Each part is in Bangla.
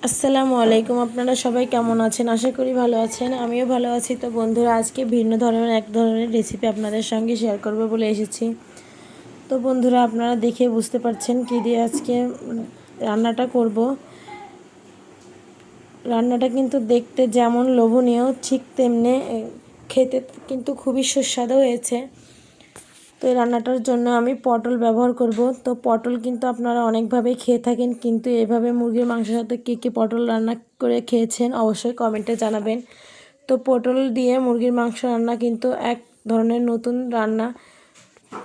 আসসালামু আলাইকুম। আপনারা সবাই কেমন আছেন? আশা করি ভালো আছেন। আমিও ভালো আছি। তো বন্ধুরা, আজকে ভিন্ন ধরনের এক ধরনের রেসিপি আপনাদের সঙ্গে শেয়ার করব বলে এসেছি। তো বন্ধুরা, আপনারা দেখে বুঝতে পারছেন কী দিয়ে আজকে রান্নাটা করব। রান্নাটা কিন্তু দেখতে যেমন লোভনীয়, ঠিক তেমনি খেতে কিন্তু খুবই সুস্বাদু হয়েছে। তো এই রান্নাটার জন্য আমি পটল ব্যবহার করব। তো পটল কিন্তু আপনারা অনেকভাবেই খেয়ে থাকেন, কিন্তু এভাবে মুরগির মাংসের সাথে কী পটল রান্না করে খেয়েছেন অবশ্যই কমেন্টে জানাবেন। তো পটল দিয়ে মুরগির মাংস রান্না কিন্তু এক ধরনের নতুন রান্না।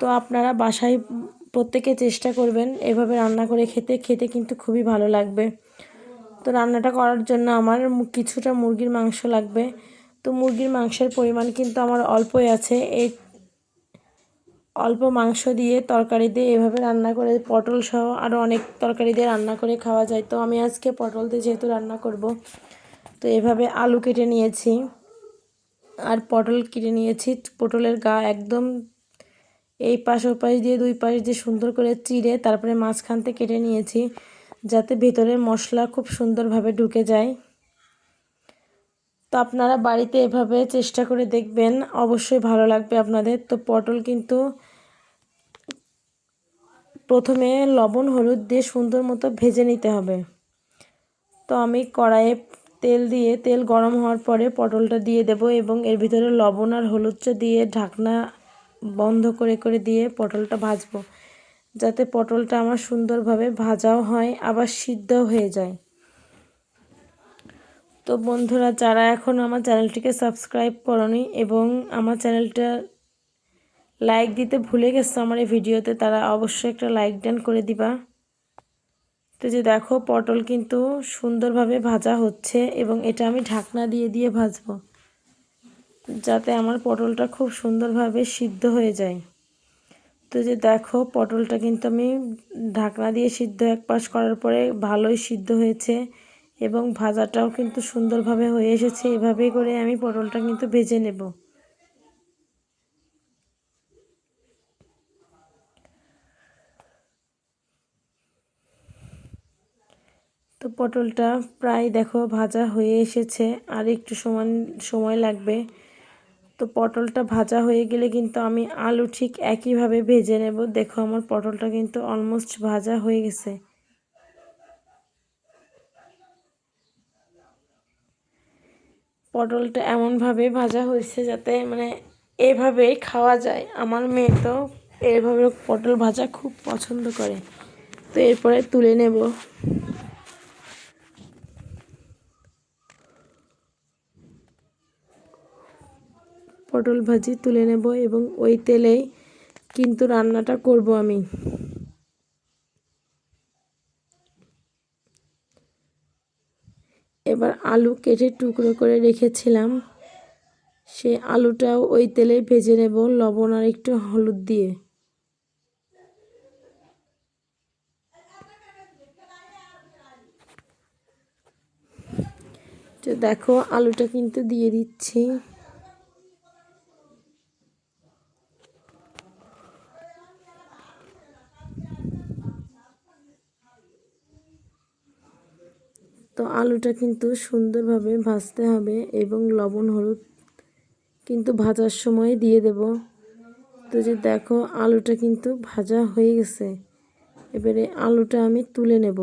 তো আপনারা বাসায় প্রত্যেকে চেষ্টা করবেন এভাবে রান্না করে খেতে খেতে কিন্তু খুবই ভালো লাগবে। তো রান্নাটা করার জন্য আমার কিছুটা মুরগির মাংস লাগবে। তো মুরগির মাংসের পরিমাণ কিন্তু আমার অল্পই আছে। এই অল্প মাংস দিয়ে তরকারি দিয়ে এভাবে রান্না করে পটল সহ আরও অনেক তরকারি দিয়ে রান্না করে খাওয়া যায়। তো আমি আজকে পটল দিয়ে যেহেতু রান্না করব, তো এভাবে আলু কেটে নিয়েছি আর পটল কেটে নিয়েছি। পটলের গা একদম এই পাশ ও পাশ দিয়ে দুই পাশ দিয়ে সুন্দর করে চিড়ে তারপরে মাঝখান থেকে কেটে নিয়েছি, যাতে ভেতরের মশলা খুব সুন্দরভাবে ঢুকে যায়। তো আপনারা বাড়িতে এভাবে চেষ্টা করে দেখবেন, অবশ্যই ভালো লাগবে আপনাদের। তো পটল কিন্তু প্রথমে লবণ হলুদ দিয়ে সুন্দর মতো ভেজে নিতে হবে। তো আমি কড়াইয়ে তেল দিয়ে তেল গরম হওয়ার পরে পটলটা দিয়ে দেব এবং এর ভিতরে লবণ আর হলুদটা দিয়ে ঢাকনা বন্ধ করে করে দিয়ে পটলটা ভাজবো, যাতে পটলটা আমার সুন্দরভাবে ভাজাও হয় আবার সিদ্ধও হয়ে যায়। তো বন্ধুরা, যারা এখন আমার চ্যানেলটিকে সাবস্ক্রাইব করনি এবং আমার চ্যানেলটা লাইক দিতে ভুলে গেছো আমার এই ভিডিওতে, তারা অবশ্যই একটা লাইক ডান করে দিবা। তো যে দেখো, পটল কিন্তু সুন্দরভাবে ভাজা হচ্ছে এবং এটা আমি ঢাকনা দিয়ে দিয়ে ভাজবো, যাতে আমার পটলটা খুব সুন্দরভাবে সিদ্ধ হয়ে যায়। তো যে দেখো, পটলটা কিন্তু আমি ঢাকনা দিয়ে সিদ্ধ এক পাশ করার পরে ভালোই সিদ্ধ হয়েছে এবং ভাজাটাও কিন্তু সুন্দরভাবে হয়ে এসেছে। এভাবেই করে আমি পটলটা কিন্তু ভেজে নেব। তো পটলটা প্রায় দেখো ভাজা হয়ে এসেছে, আর একটু সময় লাগবে। তো পটলটা ভাজা হয়ে গেলে কিন্তু আমি আলু ঠিক একইভাবে ভেজে নেব। দেখো, আমার পটলটা কিন্তু অলমোস্ট ভাজা হয়ে গেছে। পটলটা এমনভাবে ভাজা হয়েছে যাতে এভাবেই খাওয়া যায়। আমার মেয়ে তো এভাবে পটল ভাজা খুব পছন্দ করে। তো এরপরে তুলে নেব। পটল ভাজি তুলে নেব এবং ওই তেলেই কিন্তু রান্নাটা করব আমি। এবার আলু কেটে টুকরো করে রেখেছিলাম, সে আলুটাও ওই তেলেই ভেজে নেব লবণ আর একটু হলুদ দিয়ে। তো দেখো, আলুটা কিন্তু দিয়ে দিচ্ছি। তো আলুটা কিন্তু সুন্দরভাবে ভাজতে হবে এবং লবণ হলুদ কিন্তু ভাজার সময় দিয়ে দেব। তো যে দেখো, আলুটা কিন্তু ভাজা হয়ে গেছে। এবারে আলুটা আমি তুলে নেব।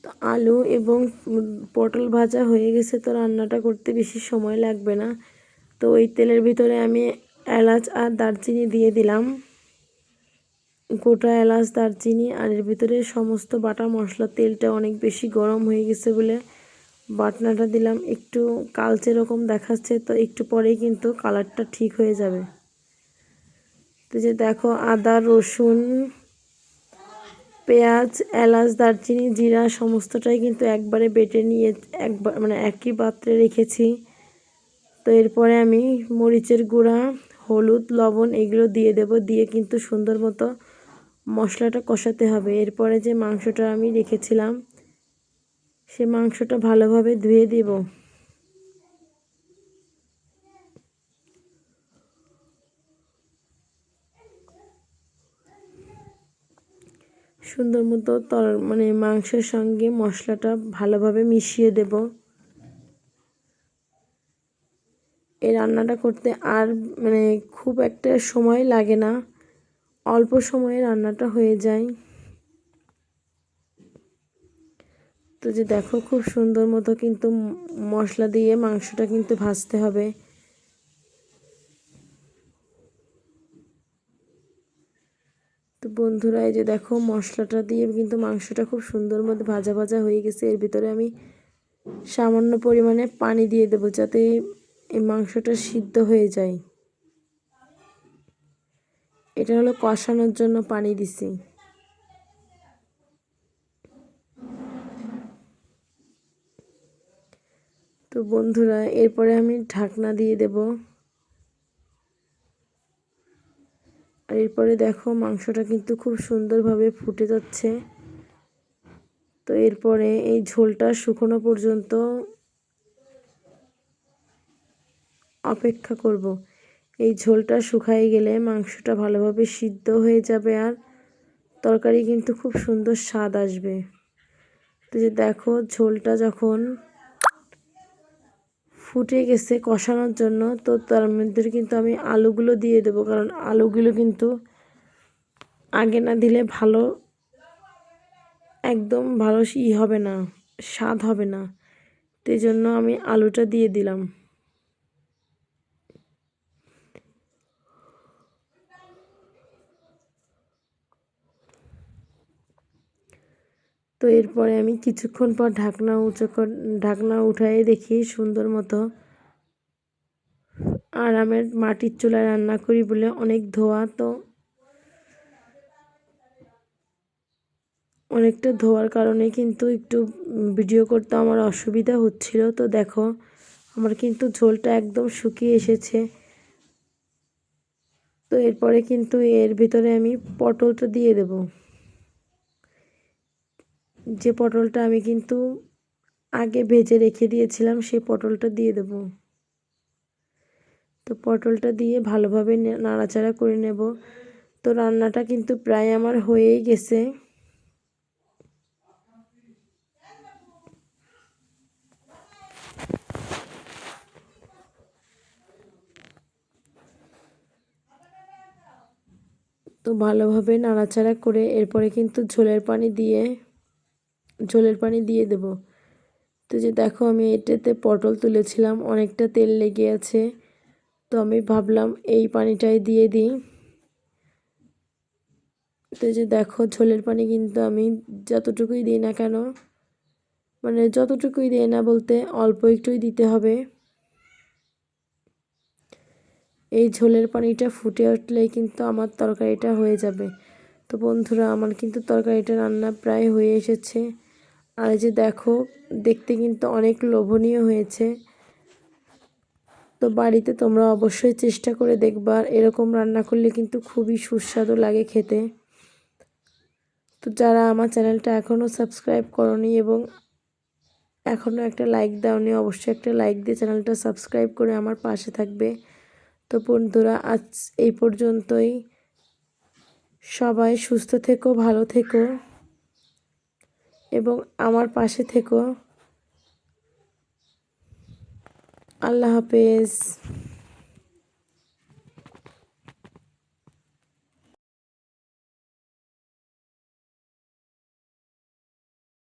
তো আলু এবং পটল ভাজা হয়ে গেছে, তো রান্নাটা করতে বেশি সময় লাগবে না। তো ওই তেলের ভিতরে আমি এলাচ আর দারচিনি দিয়ে দিলাম, গোটা এলাচ দারচিনি, আর এর ভিতরে সমস্ত বাটা মশলা। তেলটা অনেক বেশি গরম হয়ে গেছে বলে বাটনাটা দিলাম। একটু কালচে রকম দেখাচ্ছে, তো একটু পরেই কিন্তু কালারটা ঠিক হয়ে যাবে। তো যে দেখো, আদা রসুন পেঁয়াজ এলাচ দারচিনি জিরা সমস্তটাই কিন্তু একবারে বেটে নিয়ে একবার একই পাত্রে রেখেছি। তো এরপরে আমি মরিচের গুঁড়া হলুদ লবণ এগুলো দিয়ে দেব, দিয়ে কিন্তু সুন্দর মতো মশলাটা কষাতে হবে। এরপরে যে মাংসটা আমি রেখেছিলাম, সে মাংসটা ভালোভাবে ধুয়ে দেব। সুন্দর মতো মানে মাংসের সঙ্গে মশলাটা ভালোভাবে মিশিয়ে দেব। এই রান্নাটা করতে আর মানে খুব একটা সময় লাগে না, অল্প সময়ে রান্নাটা হয়ে যায়। তো যে দেখো খুব সুন্দর মতো কিন্তু মশলা দিয়ে মাংসটা কিন্তু ভাজতে হবে। তো বন্ধুরা এই যে দেখো মশলাটা দিয়ে কিন্তু মাংসটা খুব সুন্দর মতো ভাজা ভাজা হয়ে গেছে। এর ভিতরে আমি সামান্য পরিমাণে পানি দিয়ে দেবো যাতে এই মাংসটা সিদ্ধ হয়ে যায়। এটা হলো কষানোর জন্য পানি দিছি। তো বন্ধুরা এরপরে আমি ঢাকনা দিয়ে দেব। আর এরপরে দেখো মাংসটা কিন্তু খুব সুন্দরভাবে ফুটে যাচ্ছে। তো এরপরে এই ঝোলটা শুকনো পর্যন্ত অপেক্ষা করব। এই ঝোলটা শুকায় গেলে মাংসটা ভালোভাবে সিদ্ধ হয়ে যাবে আর তরকারি কিন্তু খুব সুন্দর স্বাদ আসবে। তো যে দেখো ঝোলটা যখন ফুটে গেছে কষানোর জন্য, তো তার মধ্যে কিন্তু আমি আলুগুলো দিয়ে দেবো, কারণ আলুগুলো কিন্তু আগে না দিলে ভালো একদম ভালো হবে না, স্বাদ হবে না। তো এই জন্য আমি আলুটা দিয়ে দিলাম। তো এরপরে আমি কিছুক্ষণ পর ঢাকনা উঠাই দেখি সুন্দর মতো। আর আমি মাটির চুলায় রান্না করি বলে অনেক ধোয়া, তো অনেকটা ধোয়ার কারণে কিন্তু একটু ভিডিও করতে আমার অসুবিধা হচ্ছিল। তো দেখো আমার কিন্তু ঝোলটা একদম শুকিয়ে এসেছে। তো এরপরে কিন্তু এর ভিতরে আমি পটলটা দিয়ে দেব। যে পটলটা আমি কিন্তু আগে ভেজে রেখে দিয়েছিলাম সেই পটলটা দিয়ে দেব। তো পটলটা দিয়ে ভালোভাবে নাড়াচাড়া করে নেব। তো রান্নাটা কিন্তু প্রায় আমার হয়েই গেছে। তো ভালোভাবে নাড়াচাড়া করে এরপরে কিন্তু ঝোলের পানি দিয়ে দেব। তো যে দেখো আমি এটাতে পটল তুলেছিলাম, অনেকটা তেল লেগে আছে। তো আমি ভাবলাম এই পানিটাই দিয়ে দিই। তো যে দেখো ঝোলের পানি কিন্তু আমি যতটুকুই দিই না কেন, মানে যতটুকুই দিই না বলতে অল্প একটুই দিতে হবে। এই ঝোলের পানিটা ফুটে উঠলেই কিন্তু আমার তরকারিটা হয়ে যাবে। তো বন্ধুরা আমার কিন্তু তরকারিটা রান্না প্রায় হয়ে এসেছে। আর এই যে দেখো দেখতে কিন্তু অনেক লোভনীয় হয়েছে। তো বাড়িতে তোমরা অবশ্যই চেষ্টা করে দেখবা, এরকম রান্না করলে কিন্তু খুবই সুস্বাদু লাগে খেতে। তো যারা আমার চ্যানেলটা এখনও সাবস্ক্রাইব করনি এবং এখনও একটা লাইক দাওনি, অবশ্যই একটা লাইক দিয়ে চ্যানেলটা সাবস্ক্রাইব করে আমার পাশে থাকবে। তো বন্ধুরা আজ এই পর্যন্তই। সবাই সুস্থ থেকো, ভালো থেকো এবং আমার পাশে থেকো। আল্লাহ হাফেজ।